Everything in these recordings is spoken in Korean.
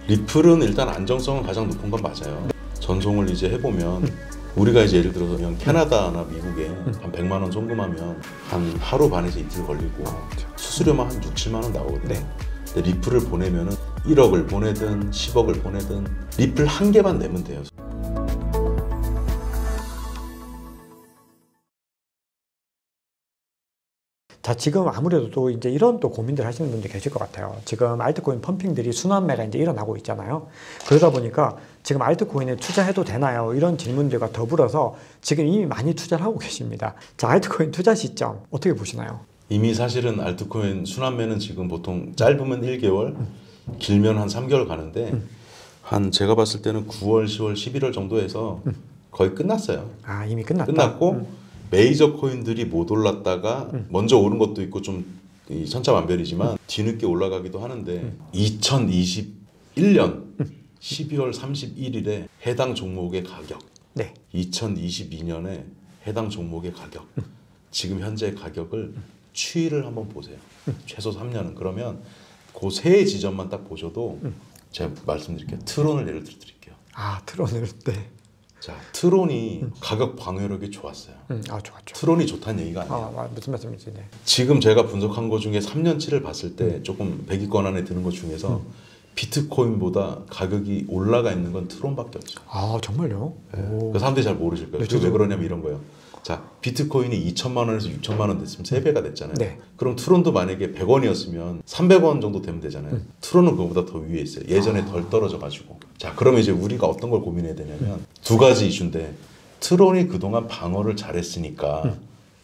리플은 일단 안정성은 가장 높은 건 맞아요. 전송을 이제 해보면 우리가 이제 예를 들어서 그냥 캐나다나 미국에 한 100만 원 송금하면 한 하루 반에서 이틀 걸리고 수수료만 한 6, 7만 원 나오거든요. 네. 근데 리플을 보내면은 1억을 보내든 10억을 보내든 리플 한 개만 내면 돼요. 자, 지금 아무래도 또 이제 이런 또 고민들 하시는 분들 계실 것 같아요. 지금 알트코인 펌핑들이 순환매가 이제 일어나고 있잖아요. 그러다 보니까 지금 알트코인에 투자해도 되나요? 이런 질문들과 더불어서 지금 이미 많이 투자를 하고 계십니다. 자, 알트코인 투자 시점 어떻게 보시나요? 이미 사실은 알트코인 순환매는 지금 보통 짧으면 1개월, 길면 한 3개월 가는데 한 제가 봤을 때는 9월, 10월, 11월 정도에서 거의 끝났어요. 아, 이미 끝났다. 끝났고 메이저 코인들이 못 올랐다가 먼저 오른 것도 있고 좀 천차만별이지만 뒤늦게 올라가기도 하는데 2021년 12월 31일에 해당 종목의 가격, 네. 2022년에 해당 종목의 가격, 지금 현재 가격을 추이를 한번 보세요. 최소 3년은. 그러면 그 세 지점만 딱 보셔도 제가 말씀드릴게요. 트론을 예를 들어 드릴게요. 아, 트론을 때. 자, 트론이 가격 방어력이 좋았어요. 아, 좋았죠. 트론이 좋다는 얘기가 아니에요. 아, 무슨 말씀이지? 네. 지금 제가 분석한 것 중에 3년치를 봤을 때 조금 100위권 안에 드는 것 중에서 비트코인보다 가격이 올라가 있는 건 트론밖에 없죠. 아, 정말요? 네. 그 사람들이 잘 모르실 거예요. 네, 그게 왜 그러냐면 이런 거예요. 자, 비트코인이 2천만 원에서 6천만 원 됐으면 3배가 됐잖아요. 네. 그럼 트론도 만약에 100원이었으면 300원 정도 되면 되잖아요. 트론은 그거보다 더 위에 있어요. 예전에 덜 떨어져 가지고. 자, 그러면 이제 우리가 어떤 걸 고민해야 되냐면 두 가지 이슈인데 트론이 그동안 방어를 잘했으니까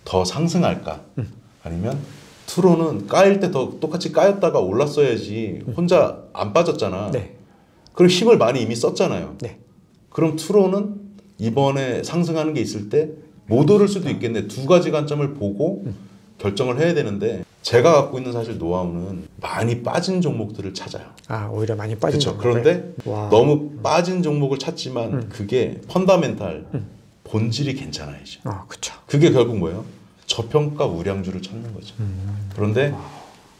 더 상승할까? 아니면 트론은 까일 때 더 똑같이 까였다가 올랐어야지 혼자 안 빠졌잖아. 네. 그럼 힘을 많이 이미 썼잖아요. 네. 그럼 트론은 이번에 상승하는 게 있을 때 못 오를 수도 있겠네. 두 가지 관점을 보고 결정을 해야 되는데 제가 갖고 있는 사실 노하우는 많이 빠진 종목들을 찾아요. 아, 오히려 많이 빠진 그렇죠. 종목을? 그런데 와. 너무 빠진 종목을 찾지만 그게 펀더멘탈 본질이 괜찮아야죠. 아, 그렇죠. 그게 결국 뭐예요? 저평가 우량주를 찾는 거죠. 그런데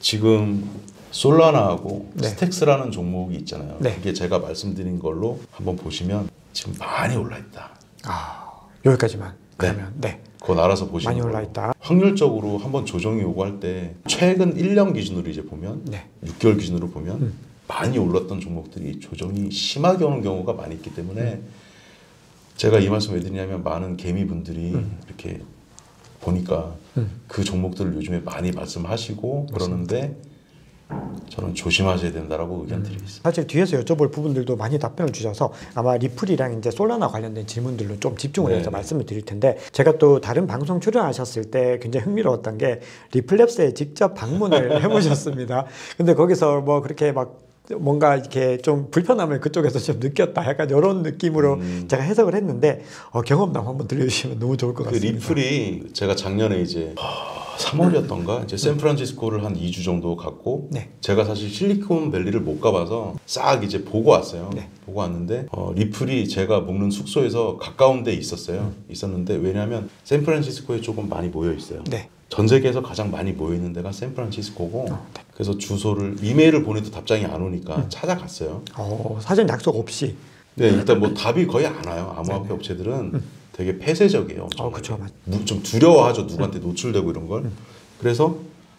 지금 솔라나하고 네. 스택스라는 종목이 있잖아요. 네. 그게 제가 말씀드린 걸로 한번 보시면 지금 많이 올라 있다. 아, 여기까지만. 그러면 네. 그거 알아서 보시면 많이 올라 있다. 확률적으로 한번 조정이 오고 할 때 최근 1년 기준으로 이제 보면 네. 6개월 기준으로 보면 많이 올랐던 종목들이 조정이 심하게 오는 경우가 많이 있기 때문에 제가 이 말씀 왜 드리냐면 많은 개미분들이 이렇게 보니까 그 종목들을 요즘에 많이 말씀하시고 그러는데 저는 조심하셔야 된다라고 의견 드리겠습니다. 사실 뒤에서 여쭤볼 부분들도 많이 답변을 주셔서 아마 리플이랑 이제 솔라나 관련된 질문들로 좀 집중을 해서 말씀을 드릴 텐데 제가 또 다른 방송 출연하셨을 때 굉장히 흥미로웠던 게 리플랩스에 직접 방문을 해보셨습니다. 근데 거기서 뭐 그렇게 막 뭔가 이렇게 좀 불편함을 그쪽에서 좀 느꼈다 약간 이런 느낌으로 제가 해석을 했는데 경험담 한번 들려주시면 너무 좋을 것 같습니다. 리플이 제가 작년에 이제 3월이었던가 이제 샌프란시스코를 한 2주 정도 갔고 네. 제가 사실 실리콘밸리를 못 가봐서 싹 이제 보고 왔어요. 네. 보고 왔는데 리플이 제가 묵는 숙소에서 가까운 데 있었어요. 있었는데 왜냐하면 샌프란시스코에 조금 많이 모여 있어요. 네. 전 세계에서 가장 많이 모여 있는 데가 샌프란시스코고 그래서 주소를 이메일을 보내도 답장이 안 오니까 찾아갔어요. 사전 약속 없이. 네, 일단 뭐 답이 거의 안 와요. 암호화폐 업체들은 되게 폐쇄적이에요. 그렇죠. 좀 두려워하죠. 누구한테 노출되고 이런 걸. 그래서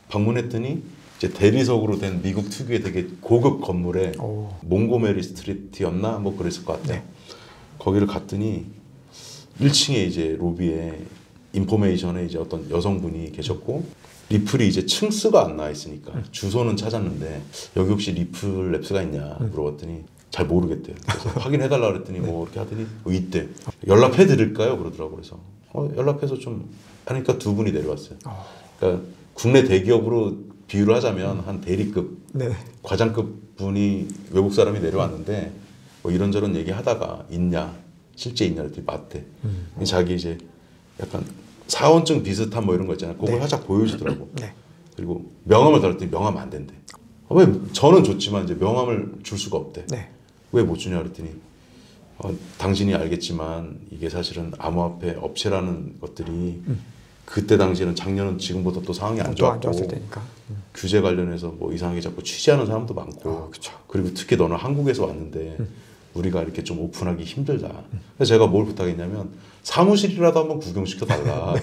방문했더니 이제 대리석으로 된 미국 특유의 되게 고급 건물에 몽고메리 스트리트였나 뭐 그랬을 것 같아요. 네. 거기를 갔더니 1층에 이제 로비에 인포메이션에 이제 어떤 여성분이 계셨고 리플이 이제 층수가 안 나와 있으니까 주소는 찾았는데 여기 혹시 리플랩스가 있냐 물어봤더니 잘 모르겠대요. 그래서 확인해달라 그랬더니 뭐 이렇게 하더니 있대. 연락해 드릴까요? 그러더라고. 그래서 연락해서 좀 하니까 두 분이 내려왔어요. 그러니까 국내 대기업으로 비유를 하자면 한 대리급, 네. 과장급 분이 외국 사람이 내려왔는데 뭐 이런저런 얘기하다가 있냐, 실제 있냐 그랬더니 맞대. 자기 이제 약간 사원증 비슷한 뭐 이런 거 있잖아요. 그걸 살짝 보여주더라고. 네. 그리고 명함을 달았더니 명함 안 된대. 왜 저는 줬지만 이제 명함을 줄 수가 없대. 네. 왜 못 주냐 그랬더니 당신이 알겠지만 이게 사실은 암호화폐 업체라는 것들이 그때 당시에는 작년은 지금보다 또 상황이 안 또 안 좋았고 좋았을 때니까. 규제 관련해서 뭐 이상하게 자꾸 취재하는 사람도 많고 그렇죠. 그리고 특히 너는 한국에서 왔는데 우리가 이렇게 좀 오픈하기 힘들다. 그래서 제가 뭘 부탁했냐면 사무실이라도 한번 구경시켜 달라.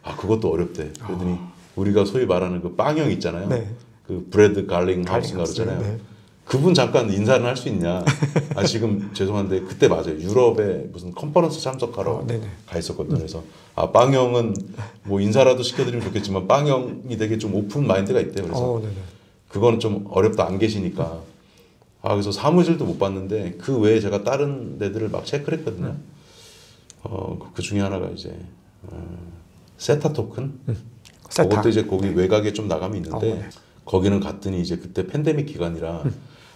아 그것도 어렵대. 그러더니 우리가 소위 말하는 그 빵형 있잖아요. 네. 그 브래드 갈링 하우스인가 그러잖아요. 네. 그분 잠깐 인사는 할 수 있냐? 아 지금 죄송한데 그때 맞아요. 유럽에 무슨 컨퍼런스 참석하러 네네. 가 있었거든요. 그래서 아 빵형은 뭐 인사라도 시켜드리면 좋겠지만 빵형이 되게 좀 오픈 마인드가 있대요. 그래서 네네. 그거는 좀 어렵다 안 계시니까. 아 그래서 사무실도 못 봤는데 그 외에 제가 다른 데들을 막 체크를 했거든요. 그 중에 하나가 이제 세타 토큰. 세타. 그것도 이제 거기 외곽에 좀 나가면 있는데 네. 거기는 갔더니 이제 그때 팬데믹 기간이라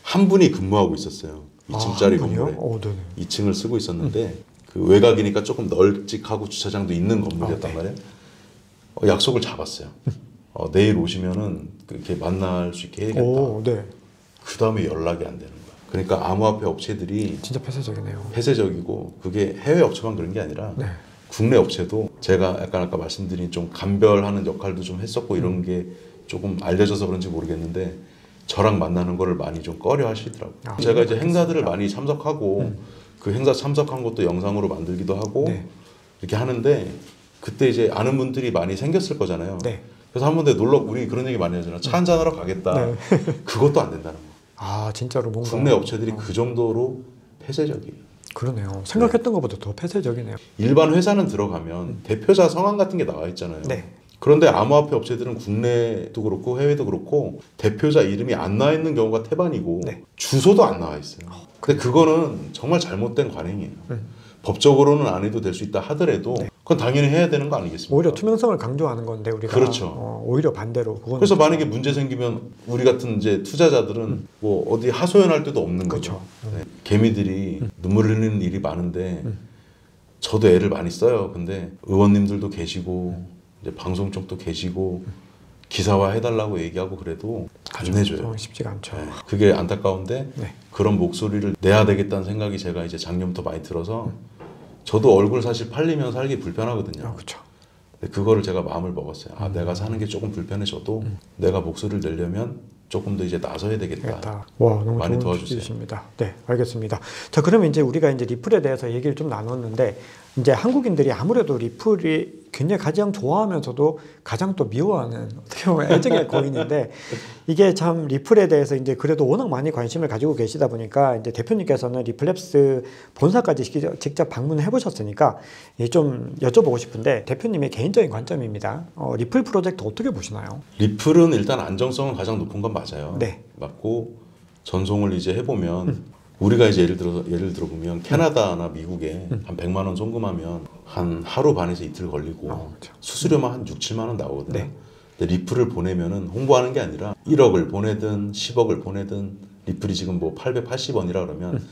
한 분이 근무하고 있었어요. 2층짜리 한 분이요? 건물에 네네. 2층을 쓰고 있었는데 그 외곽이니까 조금 널찍하고 주차장도 있는 건물이었단 네. 말이에요. 약속을 잡았어요. 내일 오시면은 이렇게 만날 수 있게 해야겠다. 네. 그 다음에 연락이 안 되는 거야. 그러니까 암호화폐 업체들이 진짜 폐쇄적이네요. 폐쇄적이고 그게 해외 업체만 그런 게 아니라 네. 국내 업체도 제가 약간 아까 말씀드린 좀 감별하는 역할도 좀 했었고 이런 게 조금 알려져서 그런지 모르겠는데 저랑 만나는 거를 많이 좀 꺼려 하시더라고요. 제가 이제 행사들을 많이 참석하고 그 행사 참석한 것도 영상으로 만들기도 하고 네. 이렇게 하는데 그때 이제 아는 분들이 많이 생겼을 거잖아요. 네. 그래서 한 번에 놀러 우리 그런 얘기 많이 하잖아요. 차 한잔하러 가겠다. 네. 그것도 안 된다는 거. 진짜로 뭔가 국내 업체들이 그 정도로 폐쇄적이에요. 그러네요. 생각했던 것보다 더 폐쇄적이네요. 일반 회사는 들어가면 대표자 성함 같은 게 나와 있잖아요. 네. 그런데 암호화폐 업체들은 국내도 그렇고 해외도 그렇고 대표자 이름이 안 나와 있는 경우가 태반이고 네. 주소도 안 나와 있어요. 근데 그거는 정말 잘못된 관행이에요. 법적으로는 안 해도 될 수 있다 하더라도 그건 당연히 해야 되는 거 아니겠습니까? 오히려 투명성을 강조하는 건데 우리가 그렇죠. 오히려 반대로 그거는 그래서 만약에 문제 생기면 우리 같은 이제 투자자들은 뭐 어디 하소연할 데도 없는 거죠. 그렇죠. 네. 개미들이 눈물 흘리는 일이 많은데 저도 애를 많이 써요. 근데 의원님들도 계시고 이제 방송 쪽도 계시고 기사화 해달라고 얘기하고 그래도 안 내줘요. 쉽지가 않죠. 네. 그게 안타까운데 네. 그런 목소리를 내야 되겠다는 생각이 제가 이제 작년부터 많이 들어서 저도 얼굴 사실 팔리면 살기 불편하거든요. 그렇죠. 근데 그거를 제가 마음을 먹었어요. 내가 사는 게 조금 불편해져도 내가 목소리를 내려면 조금 더 이제 나서야 되겠다. 와, 너무 많이 좋은 도와주세요. 취지이십니다. 네, 알겠습니다. 자, 그러면 이제 우리가 이제 리플에 대해서 얘기를 좀 나눴는데 이제 한국인들이 아무래도 리플이 굉장히 가장 좋아하면서도 가장 또 미워하는 어떻게 보면 애정의 고인인데 이게 참 리플에 대해서 이제 그래도 워낙 많이 관심을 가지고 계시다 보니까 이제 대표님께서는 리플랩스 본사까지 직접 방문해 보셨으니까 좀 여쭤보고 싶은데 대표님의 개인적인 관점입니다. 리플 프로젝트 어떻게 보시나요? 리플은 일단 안정성은 가장 높은 건 맞아요. 네. 맞고 전송을 이제 해보면 우리가 이제 예를 들어 보면 캐나다나 미국에 한 100만 원 송금하면 한 하루 반에서 이틀 걸리고 그렇죠. 수수료만 한 6, 7만 원 나오거든요. 네. 근데 리플을 보내면은 홍보하는 게 아니라 1억을 보내든 10억을 보내든 리플이 지금 뭐 880원이라 그러면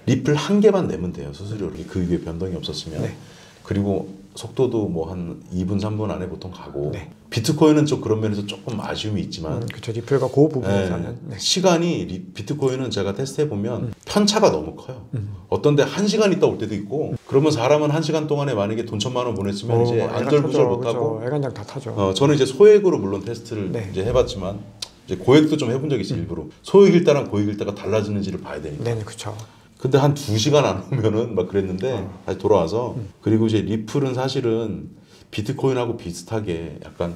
리플 한 개만 내면 돼요. 수수료를 그 위에 변동이 없었으면. 네. 그리고 속도도 뭐 한 2분 3분 안에 보통 가고 네. 비트코인은 좀 그런 면에서 조금 아쉬움이 있지만 그렇죠. 리플과 그 부분에서는 네. 시간이 비트코인은 제가 테스트해 보면 편차가 너무 커요. 어떤데 1시간 있다 올 때도 있고 그러면 사람은 1시간 동안에 만약에 돈 1,000만 원 보냈으면 이제 안절부절 못하고 애간장 다 타죠. 저는 이제 소액으로 물론 테스트를 네. 이제 해봤지만 이제 고액도 좀 해본 적이 있어요. 일부러 소액 일따랑 고액 일따가 달라지는지를 봐야 되니까. 네네 그렇죠. 근데 한 2시간 안 오면은 막 그랬는데 다시 돌아와서 그리고 이제 리플은 사실은 비트코인하고 비슷하게 약간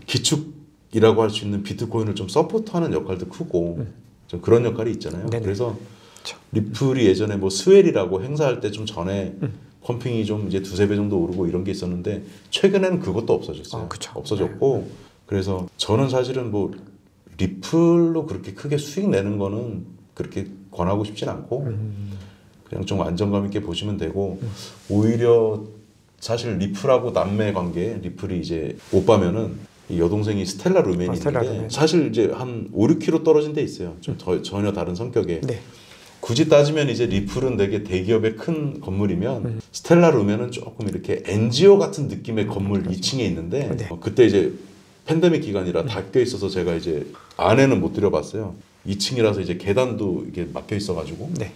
기축이라고 할 수 있는 비트코인을 좀 서포트하는 역할도 크고 좀 그런 역할이 있잖아요. 네네. 그래서 그렇죠. 리플이 예전에 뭐 스웰이라고 행사할 때 좀 전에 펌핑이 좀 이제 2-3배 정도 오르고 이런 게 있었는데 최근에는 그것도 없어졌어요. 그쵸. 없어졌고 그래서 저는 사실은 뭐 리플로 그렇게 크게 수익 내는 거는 그렇게 권하고 싶진 않고 그냥 좀 안정감 있게 보시면 되고 오히려 사실 리플하고 남매 관계 리플이 이제 오빠면은 이 여동생이 스텔라 루멘이 스텔라 있는데 루멘. 사실 이제 한 5-6km 떨어진 데 있어요. 좀 전혀 다른 성격의 네. 굳이 따지면 이제 리플은 되게 대기업의 큰 건물이면 스텔라 루멘은 조금 이렇게 NGO 같은 느낌의 건물 2층에 있는데 네. 그때 이제 팬데믹 기간이라 닫혀 있어서 제가 이제 안에는 못 들여봤어요. 2층이라서 이제 계단도 이게 막혀 있어가지고 네.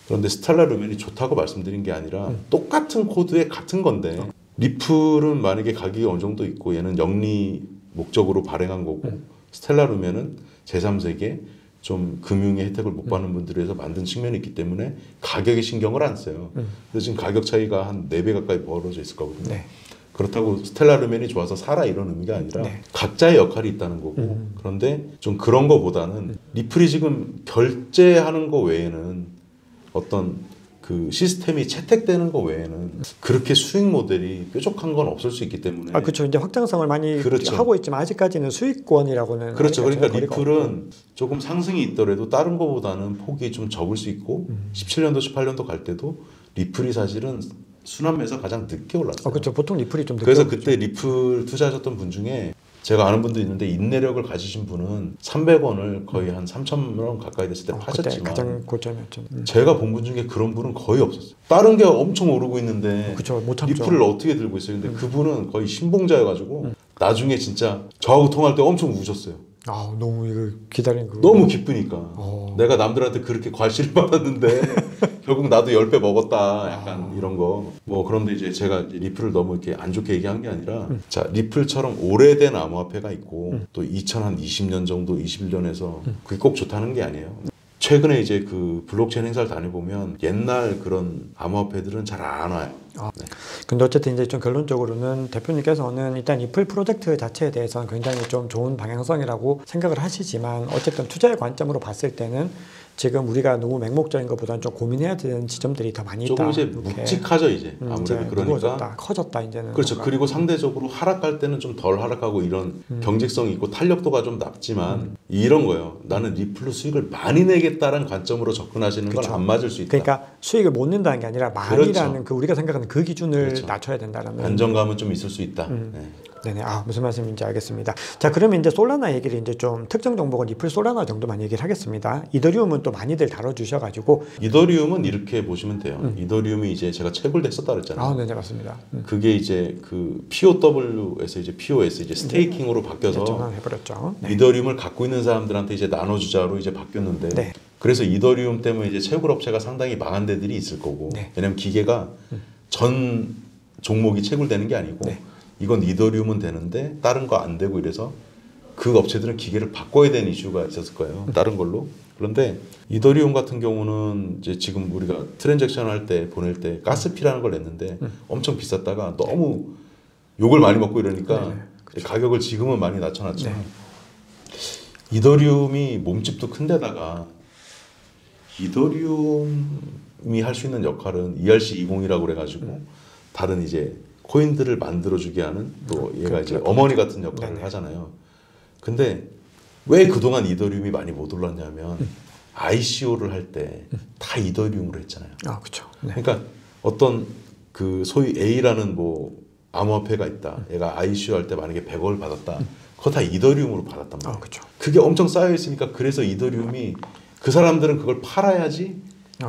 그런데 스텔라 루멘이 좋다고 말씀드린 게 아니라 똑같은 코드에 같은 건데 리플은 만약에 가격이 어느 정도 있고 얘는 영리 목적으로 발행한 거고 스텔라룸에는 제3세계 좀 금융의 혜택을 못 받는 분들을 위해서 만든 측면이 있기 때문에 가격에 신경을 안 써요. 그래서 지금 가격 차이가 한 4배 가까이 벌어져 있을 거거든요. 네. 그렇다고 스텔라룸엔이 좋아서 사라 이런 의미가 아니라 네. 각자의 역할이 있다는 거고 그런데 좀 그런 거보다는 리플이 지금 결제하는 거 외에는 어떤 그 시스템이 채택되는 거 외에는 그렇게 수익 모델이 뾰족한 건 없을 수 있기 때문에 그렇죠. 이제 확장성을 많이 그렇죠. 하고 있지만 아직까지는 수익권이라고는 그렇죠. 그러니까 거리가 리플은 조금 상승이 있더라도 다른 거보다는 폭이 좀 적을 수 있고 17년도 18년도 갈 때도 리플이 사실은 순환매에서 가장 늦게 올랐어요. 그렇죠. 보통 리플이 좀 늦게 그래서 오르죠. 그때 리플 투자하셨던 분 중에 제가 아는 분도 있는데 인내력을 가지신 분은 300원을 거의 한 3,000원 가까이 됐을 때 그때 파셨지만 가장 고점이었죠. 제가 본 분 중에 그런 분은 거의 없었어요. 다른 게 엄청 오르고 있는데 그렇죠. 못 참죠. 리플을 어떻게 들고 있어요. 근데 그분은 거의 신봉자여가지고 나중에 진짜 저하고 통화할 때 엄청 우셨어요. 너무 이거 기다린 거. 너무 기쁘니까 내가 남들한테 그렇게 과시를 받았는데 결국 나도 10배 먹었다 약간 이런 거. 뭐 그런데 이제 제가 리플을 너무 이렇게 안 좋게 얘기한 게 아니라 자 리플처럼 오래된 암호화폐가 있고 또 2020년 정도 21년에서 그게 꼭 좋다는 게 아니에요. 최근에 이제 그 블록체인 행사를 다녀보면 옛날 그런 암호화폐들은 잘 안 와요. 네. 근데 어쨌든 이제 좀 결론적으로는 대표님께서는 일단 리플 프로젝트 자체에 대해서는 굉장히 좀 좋은 방향성이라고 생각을 하시지만 어쨌든 투자의 관점으로 봤을 때는 지금 우리가 너무 맹목적인 것보다는 좀 고민해야 되는 지점들이 더 많이 있다. 조금 이제 이렇게. 묵직하죠 이제 아무래도 이제 그러니까 무거워졌다, 커졌다 이제는. 그렇죠. 뭔가. 그리고 상대적으로 하락할 때는 좀 덜 하락하고 이런 경직성이 있고 탄력도가 좀 낮지만 이런 거예요. 나는 리플로 수익을 많이 내겠다는 관점으로 접근하시는 건 그렇죠. 안 맞을 수 있다. 그러니까 수익을 못 낸다는 게 아니라 많이라는 그렇죠. 그 우리가 생각하는 그 기준을 그렇죠. 낮춰야 된다는. 안정감은 좀 있을 수 있다. 네. 네네. 무슨 말씀인지 알겠습니다. 자, 그러면 이제 솔라나 얘기를 이제 좀 특정 종목은 리플 솔라나 정도만 얘기를 하겠습니다. 이더리움은 또 많이들 다뤄주셔가지고. 이더리움은 이렇게 보시면 돼요. 이더리움이 이제 제가 채굴도 했었다 그랬잖아요. 네네, 맞습니다. 그게 이제 그 POW에서 이제 POS 이제 스테이킹으로 바뀌어서 전환해버렸죠. 네. 이더리움을 갖고 있는 사람들한테 이제 나눠주자로 이제 바뀌었는데 네. 그래서 이더리움 때문에 이제 채굴 업체가 상당히 망한 데들이 있을 거고 네. 왜냐면 기계가 전 종목이 채굴되는 게 아니고 네. 이건 이더리움은 되는데 다른 거 안 되고 이래서 그 업체들은 기계를 바꿔야 되는 이슈가 있었을 거예요. 다른 걸로. 그런데 이더리움 같은 경우는 이제 지금 우리가 트랜잭션 할 때 보낼 때 가스피라는 걸 냈는데 엄청 비쌌다가 너무 욕을 많이 먹고 이러니까 가격을 지금은 많이 낮춰놨지만 이더리움이 몸집도 큰데다가 이더리움이 할 수 있는 역할은 ERC20이라고 그래가지고 다른 이제 코인들을 만들어주게 하는 또 얘가 이제 어머니 같은 역할을 하잖아요. 근데 왜 그동안 이더리움이 많이 못 올랐냐면 ICO를 할 때 다 이더리움으로 했잖아요. 그렇죠. 네. 그러니까 어떤 그 소위 A라는 뭐 암호화폐가 있다. 얘가 ICO 할 때 만약에 100억을 받았다. 그거 다 이더리움으로 받았단 말이에요. 그렇죠. 그게 엄청 쌓여 있으니까 그래서 이더리움이 그 사람들은 그걸 팔아야지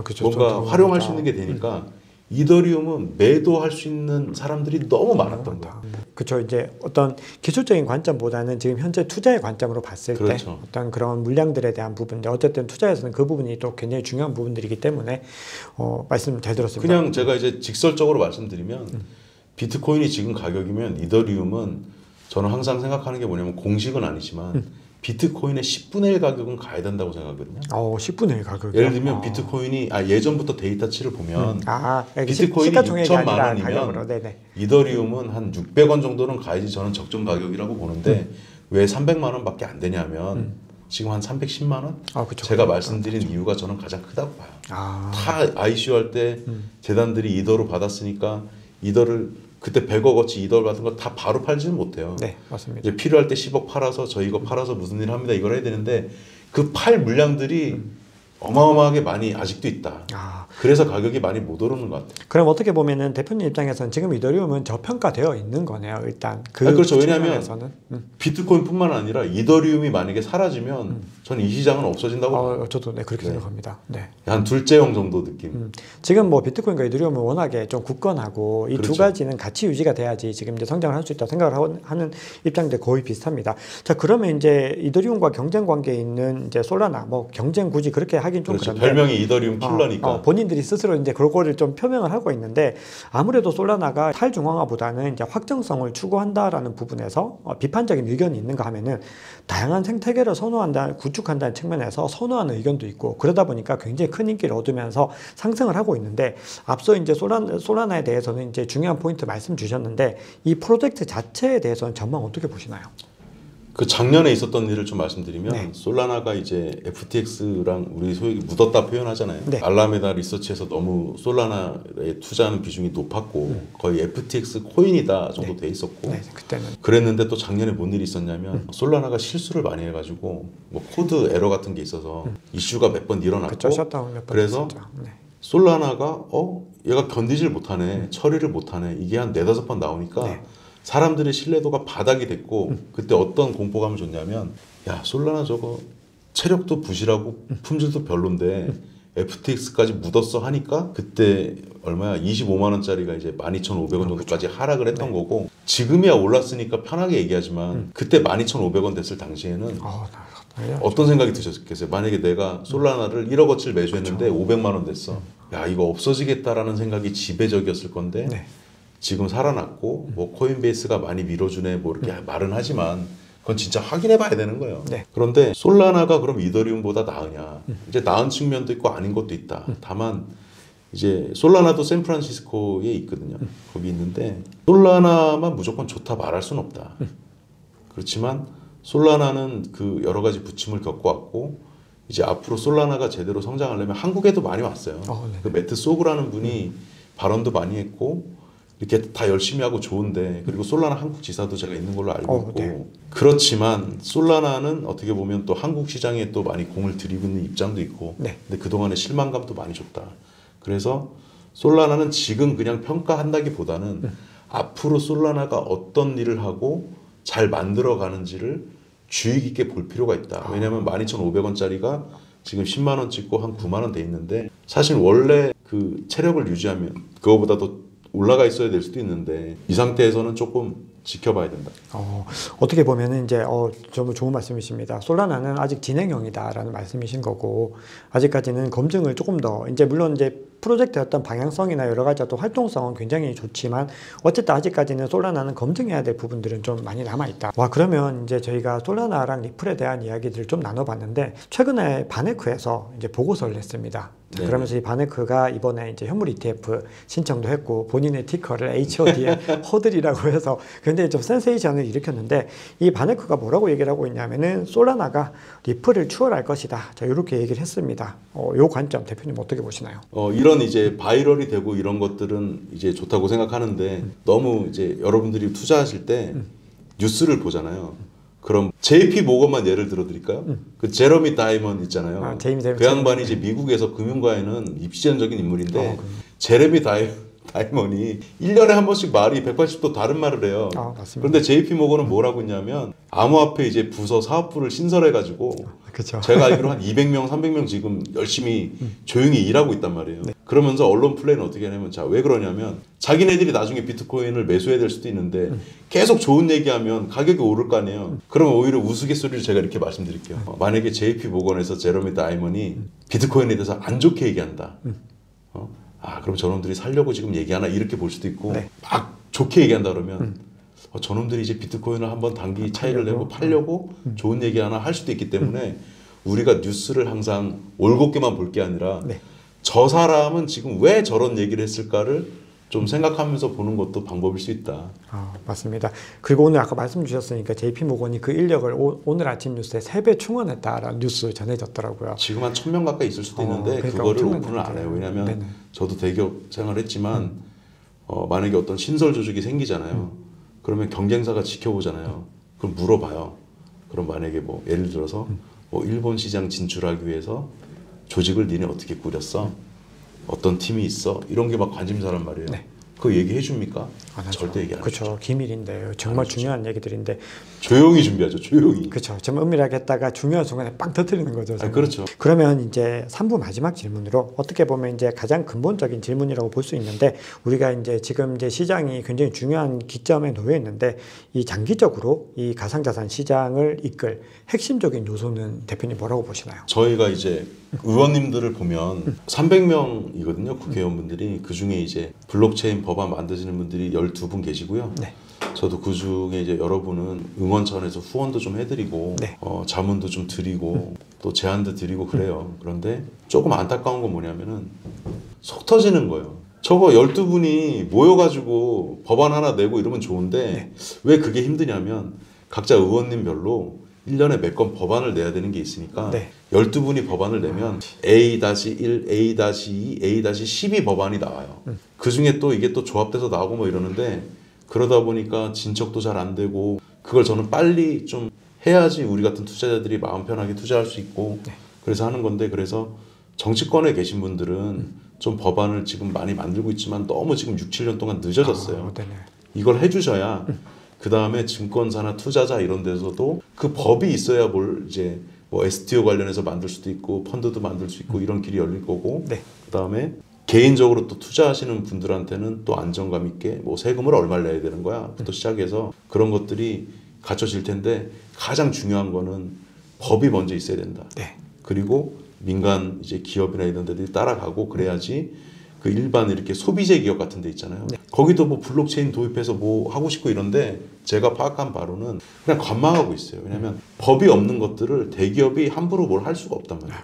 그렇죠. 뭔가 활용할 수 있는 게 되니까 이더리움은 매도할 수 있는 사람들이 너무 많았던 거야. 그렇죠. 이제 어떤 기술적인 관점보다는 지금 현재 투자의 관점으로 봤을 그렇죠. 때 어떤 그런 물량들에 대한 부분인데 어쨌든 투자에서는 그 부분이 또 굉장히 중요한 부분들이기 때문에 말씀 잘 들었습니다. 그냥 제가 이제 직설적으로 말씀드리면 비트코인이 지금 가격이면 이더리움은 저는 항상 생각하는 게 뭐냐면 공식은 아니지만 비트코인의 10분의 1 가격은 가야 된다고 생각하거든요. 10분의 1 가격이요? 예를 들면 비트코인이 예전부터 데이터치를 보면 비트코인이 시가총액이 6천만 아니라 원이면 가격으로. 네네. 이더리움은 한 600원 정도는 가야지 저는 적정 가격이라고 보는데 왜 300만 원밖에 안 되냐면 지금 한 310만 원? 그쵸. 제가 말씀드린 이유가 저는 가장 크다고 봐요. 다 ICO 할 때 재단들이 이더로 받았으니까 이더를 그때 100억어치 이더를 받은 거 다 바로 팔지는 못해요. 네, 맞습니다. 이제 필요할 때 10억 팔아서 저 이거 팔아서 무슨 일 합니다. 이걸 해야 되는데 그 팔 물량들이 어마어마하게 많이 아직도 있다. 그래서 가격이 많이 못 오르는 것 같아요. 그럼 어떻게 보면은 대표님 입장에서는 지금 이더리움은 저평가되어 있는 거네요. 일단 그렇죠. 왜냐하면 측면에서는. 비트코인뿐만 아니라 이더리움이 만약에 사라지면 저는 이 시장은 없어진다고 봐요. 저도 그렇게 생각합니다. 네. 한 둘째형 정도 느낌. 지금 뭐 비트코인과 이더리움은 워낙에 좀 굳건하고 이 두 그렇죠. 가지는 같이 유지가 돼야지 지금 이제 성장을 할 수 있다고 생각을 하는 입장들 거의 비슷합니다. 자, 그러면 이제 이더리움과 경쟁 관계에 있는 이제 솔라나 뭐 경쟁 굳이 그렇게 하긴 좀 그렇죠. 그런데 별명이 이더리움 킬러니까. 본인들이 스스로 이제 그거를 좀 표명을 하고 있는데 아무래도 솔라나가 탈중앙화보다는 이제 확정성을 추구한다라는 부분에서 비판적인 의견이 있는가 하면은 다양한 생태계를 선호한다, 구축한다는 측면에서 선호하는 의견도 있고 그러다 보니까 굉장히 큰 인기를 얻으면서 상승을 하고 있는데 앞서 이제 솔라나에 대해서는 이제 중요한 포인트 말씀 주셨는데 이 프로젝트 자체에 대해서는 전망 어떻게 보시나요? 그 작년에 있었던 일을 좀 말씀드리면 네. 솔라나가 이제 FTX랑 우리 소위 묻었다 표현하잖아요. 네. 알라메다 리서치에서 너무 솔라나에 투자하는 비중이 높았고 거의 FTX 코인이다 정도 돼 있었고 네, 그때는 그랬는데 또 작년에 뭔 일이 있었냐면 솔라나가 실수를 많이 해가지고 뭐 코드 에러 같은 게 있어서 이슈가 몇 번 일어났고 그쵸, 셧다운 몇번 그래서 있었죠. 네. 솔라나가 얘가 견디질 못하네 처리를 못하네 이게 한 4-5번 나오니까 네. 사람들의 신뢰도가 바닥이 됐고 그때 어떤 공포감을 줬냐면 야 솔라나 저거 체력도 부실하고 품질도 별론데 FTX까지 묻었어 하니까 그때 얼마야 25만 원짜리가 이제 12,500원 정도까지 하락을 했던 거고 지금이야 올랐으니까 편하게 얘기하지만 그때 12,500원 됐을 당시에는 어떤 생각이 드셨겠어요? 만약에 내가 솔라나를 1억어치를 매수했는데 500만 원 됐어. 야 이거 없어지겠다라는 생각이 지배적이었을 건데 네. 지금 살아났고 뭐 코인베이스가 많이 밀어주네 뭐 이렇게 말은 하지만 그건 진짜 확인해 봐야 되는 거예요. 네. 그런데 솔라나가 그럼 이더리움보다 나으냐? 이제 나은 측면도 있고 아닌 것도 있다. 다만 이제 솔라나도 샌프란시스코에 있거든요. 거기 있는데 솔라나만 무조건 좋다 말할 수는 없다. 그렇지만 솔라나는 그 여러 가지 부침을 겪어왔고 이제 앞으로 솔라나가 제대로 성장하려면 한국에도 많이 왔어요. 그 매트 소그라는 분이 발언도 많이 했고 이렇게 다 열심히 하고 좋은데 그리고 솔라나 한국 지사도 제가 있는 걸로 알고 있고 네. 그렇지만 솔라나는 어떻게 보면 또 한국 시장에 또 많이 공을 들이고 있는 입장도 있고 네. 근데 그동안의 실망감도 많이 줬다. 그래서 솔라나는 지금 그냥 평가한다기보다는 앞으로 솔라나가 어떤 일을 하고 잘 만들어 가는지를 주의 깊게 볼 필요가 있다. 왜냐하면 12,500원짜리가 지금 10만 원 찍고 한 9만 원 돼 있는데 사실 원래 그 체력을 유지하면 그거보다 더 올라가 있어야 될 수도 있는데 이 상태에서는 조금 지켜봐야 된다. 어떻게 보면은 이제 정말 좋은 말씀이십니다. 솔라나는 아직 진행형이다라는 말씀이신 거고 아직까지는 검증을 조금 더 이제 물론 이제 프로젝트의 어떤 방향성이나 여러 가지 어떤 활동성은 굉장히 좋지만 어쨌든 아직까지는 솔라나는 검증해야 될 부분들은 좀 많이 남아 있다. 와 그러면 이제 저희가 솔라나랑 리플에 대한 이야기들을 좀 나눠봤는데 최근에 바네크에서 이제 보고서를 냈습니다. 네. 그러면서 이 바네크가 이번에 이제 현물 ETF 신청도 했고 본인의 티커를 HOD에 허들이라고 해서 굉장히 좀 센세이션을 일으켰는데 이 바네크가 뭐라고 얘기를 하고 있냐면은 솔라나가 리플을 추월할 것이다. 자 이렇게 얘기를 했습니다. 요 관점 대표님 어떻게 보시나요? 이런 이제 바이럴이 되고 이런 것들은 이제 좋다고 생각하는데 너무 이제 여러분들이 투자하실 때 뉴스를 보잖아요. 그럼 JP 모건만 예를 들어드릴까요? 그 제러미 다이먼 있잖아요. 그 양반이 이제 미국에서 금융가에는 입시전적인 인물인데 제레미 다이먼이 1년에 한 번씩 말이 180도 다른 말을 해요. 그런데 JP 모건은 뭐라고 했냐면 암호화폐 이제 부서 사업부를 신설해가지고 그쵸. 제가 알기로 한 200명, 300명 지금 열심히 조용히 일하고 있단 말이에요. 네. 그러면서 언론 플레이는 어떻게 하냐면 자, 왜 그러냐면 자기네들이 나중에 비트코인을 매수해야 될 수도 있는데 계속 좋은 얘기하면 가격이 오를 거 아니에요. 그러면 오히려 우스갯소리를 제가 이렇게 말씀드릴게요. 만약에 JP 모건에서 제러미 다이먼이 비트코인에 대해서 안 좋게 얘기한다. 그럼 저놈들이 살려고 지금 얘기하나 이렇게 볼 수도 있고 네. 막 좋게 얘기한다 그러면 저놈들이 이제 비트코인을 한번 단기 차익을 내고 팔려고 좋은 얘기하나 할 수도 있기 때문에 우리가 뉴스를 항상 올곧게만 볼 게 아니라 네. 저 사람은 지금 왜 저런 얘기를 했을까를 좀 생각하면서 보는 것도 방법일 수 있다. 맞습니다. 그리고 오늘 아까 말씀 주셨으니까 JP모건이 그 인력을 오늘 아침 뉴스에 3배 충원했다라는 뉴스 전해졌더라고요. 지금 한 1,000명 가까이 있을 수도 있는데 그러니까 그거를 오픈을 안 해요. 왜냐하면 네네. 저도 대기업 생활했지만 만약에 어떤 신설 조직이 생기잖아요. 그러면 경쟁사가 지켜보잖아요. 그럼 물어봐요. 그럼 만약에 뭐 예를 들어서 뭐 일본 시장 진출하기 위해서 조직을 니네 어떻게 꾸렸어? 어떤 팀이 있어? 이런 게 막 관심사란 말이에요. 네. 그거 얘기해 줍니까? 안 하죠. 절대 얘기 안 그렇죠. 해주죠. 기밀인데 정말 중요한 얘기들인데 조용히 준비하죠. 조용히. 그렇죠. 좀 은밀하게 했다가 중요한 순간에 빵 터뜨리는 거죠. 아, 그렇죠. 그러면 이제 3부 마지막 질문으로 어떻게 보면 이제 가장 근본적인 질문이라고 볼 수 있는데 우리가 이제 지금 이제 시장이 굉장히 중요한 기점에 놓여 있는데 이 장기적으로 이 가상자산 시장을 이끌 핵심적인 요소는 대표님 뭐라고 보시나요? 저희가 이제 의원님들을 보면 300명이거든요. 국회의원분들이. 그중에 이제 블록체인 법안 만드시는 분들이 12분 계시고요. 네. 저도 그중에 이제 여러분은 응원차원에서 후원도 좀 해드리고 네. 자문도 좀 드리고 또 제안도 드리고 그래요. 그런데 조금 안타까운 건 뭐냐면은 속 터지는 거예요. 저거 12분이 모여가지고 법안 하나 내고 이러면 좋은데 왜 그게 힘드냐면 각자 의원님별로 1년에 몇 건 법안을 내야 되는 게 있으니까 12분이 법안을 내면 A-1, A-2, A-12 법안이 나와요. 그중에 또 이게 또 조합돼서 나오고 뭐 이러는데 그러다 보니까 진척도 잘 안 되고 그걸 저는 빨리 좀 해야지 우리 같은 투자자들이 마음 편하게 투자할 수 있고 그래서 하는 건데 그래서 정치권에 계신 분들은 좀 법안을 지금 많이 만들고 있지만 너무 지금 6, 7년 동안 늦어졌어요. 이걸 해주셔야 그 다음에 증권사나 투자자 이런 데서도 그 법이 있어야 뭘 이제 뭐 STO 관련해서 만들 수도 있고 펀드도 만들 수 있고 이런 길이 열릴 거고 그 다음에 개인적으로 또 투자하시는 분들한테는 또 안정감 있게 뭐 세금을 얼마를 내야 되는 거야 부터 시작해서 그런 것들이 갖춰질 텐데 가장 중요한 거는 법이 먼저 있어야 된다. 그리고 민간 이제 기업이나 이런 데들이 따라가고 그래야지 그 일반 이렇게 소비재 기업 같은 데 있잖아요. 거기도 뭐 블록체인 도입해서 뭐 하고 싶고 이런데 제가 파악한 바로는 그냥 관망하고 있어요. 왜냐하면 법이 없는 것들을 대기업이 함부로 뭘 할 수가 없단 말이에요.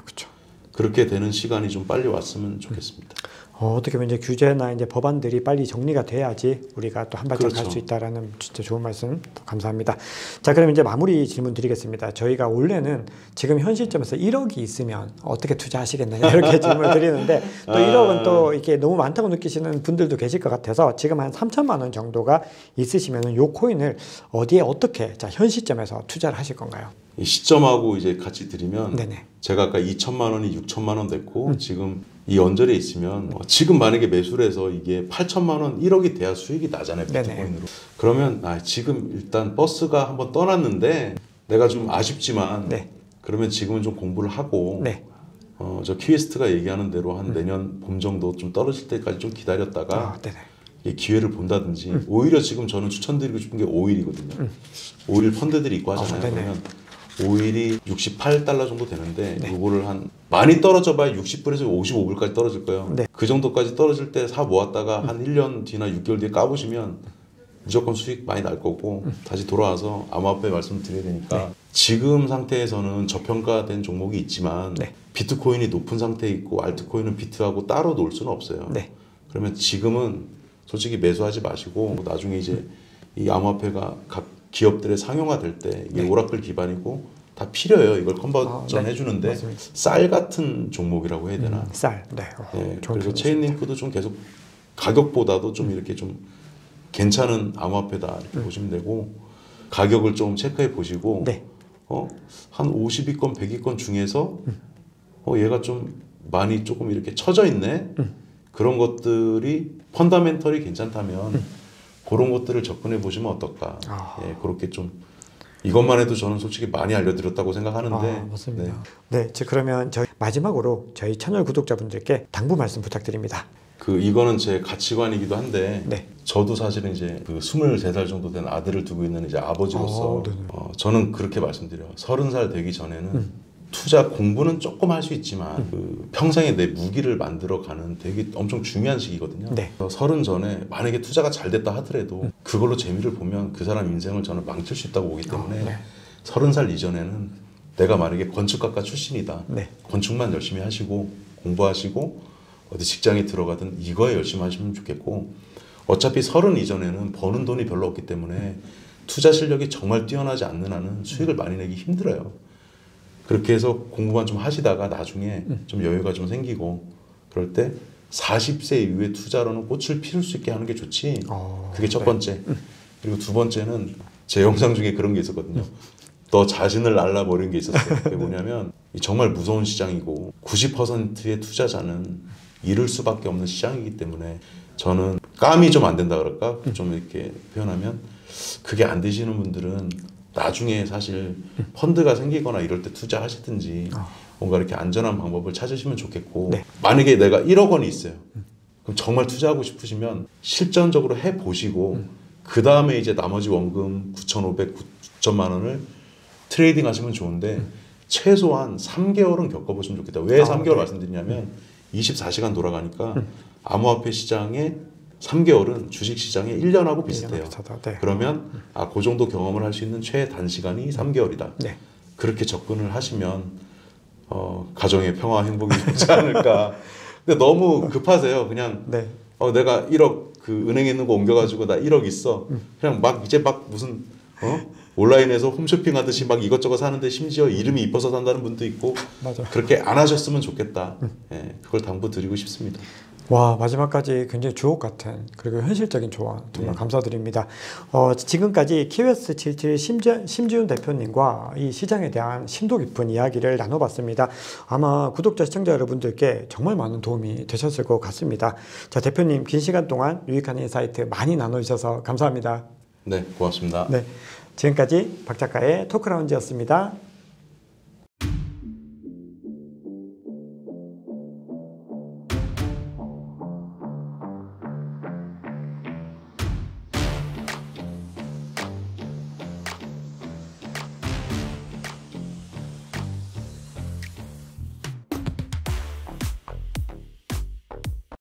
그렇게 되는 시간이 좀 빨리 왔으면 좋겠습니다. 어떻게 보면 이제 규제나 이제 법안들이 빨리 정리가 돼야지 우리가 또 한 발짝 갈 수 있다라는 진짜 좋은 말씀 감사합니다. 자, 그럼 이제 마무리 질문 드리겠습니다. 저희가 원래는 지금 현 시점에서 1억이 있으면 어떻게 투자하시겠느냐 이렇게 질문을 드리는데 또 1억은 또 이게 너무 많다고 느끼시는 분들도 계실 것 같아서 지금 한 3천만 원 정도가 있으시면은 요 코인을 어디에 어떻게 현 시점에서 투자를 하실 건가요? 이 시점하고 이제 같이 드리면 제가 아까 2천만 원이 6천만 원 됐고 지금 이 언저리에 있으면 지금 만약에 매수를 해서 이게 8천만 원 1억이 돼야 수익이 나잖아요. 비트코인으로. 그러면 지금 일단 버스가 한번 떠났는데 내가 좀 아쉽지만 그러면 지금은 좀 공부를 하고 저 퀴에스트가 얘기하는 대로 한 내년 봄 정도 좀 떨어질 때까지 좀 기다렸다가 기회를 본다든지 오히려 지금 저는 추천드리고 싶은 게 오일이거든요. 오일 펀드들이 있고 하잖아요. 그러면 오일이 68달러 정도 되는데 이거를 한 많이 떨어져 봐야 60불에서 55불까지 떨어질 거예요. 그 정도까지 떨어질 때 사 모았다가 한 1년 뒤나 6개월 뒤에 까보시면 무조건 수익 많이 날 거고 다시 돌아와서 암호화폐 말씀을 드려야 되니까 지금 상태에서는 저평가된 종목이 있지만 비트코인이 높은 상태에 있고 알트코인은 비트하고 따로 놀 수는 없어요. 그러면 지금은 솔직히 매수하지 마시고 나중에 이제 이 암호화폐가 각 기업들의 상용화 될 때 이게 오라클 기반이고 다 필요해요. 이걸 컨버전 해주는데 쌀 같은 종목이라고 해야 되나? 쌀. 그래서 체인링크도 좀 계속 가격보다도 좀 이렇게 좀 괜찮은 암호화폐다 이렇게 보시면 되고 가격을 좀 체크해 보시고 한 50위권, 100위권 중에서 얘가 좀 많이 조금 이렇게 처져 있네. 그런 것들이 펀더멘털이 괜찮다면 그런 것들을 접근해 보시면 어떨까. 그렇게 좀 이것만 해도 저는 솔직히 많이 알려드렸다고 생각하는데. 맞습니다. 그러면 저희 마지막으로 저희 채널 구독자분들께 당부 말씀 부탁드립니다. 이거는 제 가치관이기도 한데 저도 사실은 이제 23살 정도 된 아들을 두고 있는 이제 아버지로서 저는 그렇게 말씀드려요. 30살 되기 전에는 투자 공부는 조금 할 수 있지만 평생에 내 무기를 만들어가는 되게 엄청 중요한 시기거든요. 그래서 30 전에 만약에 투자가 잘 됐다 하더라도 그걸로 재미를 보면 그 사람 인생을 저는 망칠 수 있다고 보기 때문에 30살 이전에는 내가 만약에 건축학과 출신이다. 건축만 열심히 하시고 공부하시고 어디 직장에 들어가든 이거에 열심히 하시면 좋겠고 어차피 30 이전에는 버는 돈이 별로 없기 때문에 투자 실력이 정말 뛰어나지 않는 한은 수익을 많이 내기 힘들어요. 그렇게 해서 공부만 좀 하시다가 나중에 좀 여유가 좀 생기고 그럴 때 40세 이후에 투자로는 꽃을 피울 수 있게 하는 게 좋지. 그게 첫 번째. 그리고 두 번째는 제 영상 중에 그런 게 있었거든요. 너 자신을 날라버린 게 있었어요. 그게 뭐냐면 정말 무서운 시장이고 90%의 투자자는 잃을 수밖에 없는 시장이기 때문에 저는 감이 좀 안 된다 그럴까? 좀 이렇게 표현하면 그게 안 되시는 분들은 나중에 사실 펀드가 생기거나 이럴 때 투자하시든지 뭔가 이렇게 안전한 방법을 찾으시면 좋겠고 네. 만약에 내가 1억 원이 있어요. 그럼 정말 투자하고 싶으시면 실전적으로 해보시고 그 다음에 이제 나머지 원금 9,500, 9천만 원을 트레이딩 하시면 좋은데 최소한 3개월은 겪어보시면 좋겠다. 왜 3개월 네. 말씀드리냐면 24시간 돌아가니까 암호화폐 시장에 3개월은 주식 시장에 1년하고 비슷해요. 네. 그러면 그 정도 경험을 할 수 있는 최단시간이 3개월이다. 네. 그렇게 접근을 하시면 가정의 평화 행복이 좋지 않을까. 근데 너무 급하세요. 그냥 네. 내가 1억 그 은행에 있는 거 옮겨가지고 나 1억 있어. 그냥 막 이제 막 무슨 온라인에서 홈쇼핑 하듯이 막 이것저것 사는데 심지어 이름이 이뻐서 산다는 분도 있고 맞아. 그렇게 안 하셨으면 좋겠다. 예, 그걸 당부드리고 싶습니다. 와, 마지막까지 굉장히 주옥 같은 그리고 현실적인 조언 정말 감사드립니다. 지금까지 키웨스 77 심지훈 대표님과 이 시장에 대한 심도 깊은 이야기를 나눠봤습니다. 아마 구독자 시청자 여러분들께 정말 많은 도움이 되셨을 것 같습니다. 자, 대표님 긴 시간 동안 유익한 인사이트 많이 나눠주셔서 감사합니다. 네, 고맙습니다. 네, 지금까지 박 작가의 토크라운지였습니다.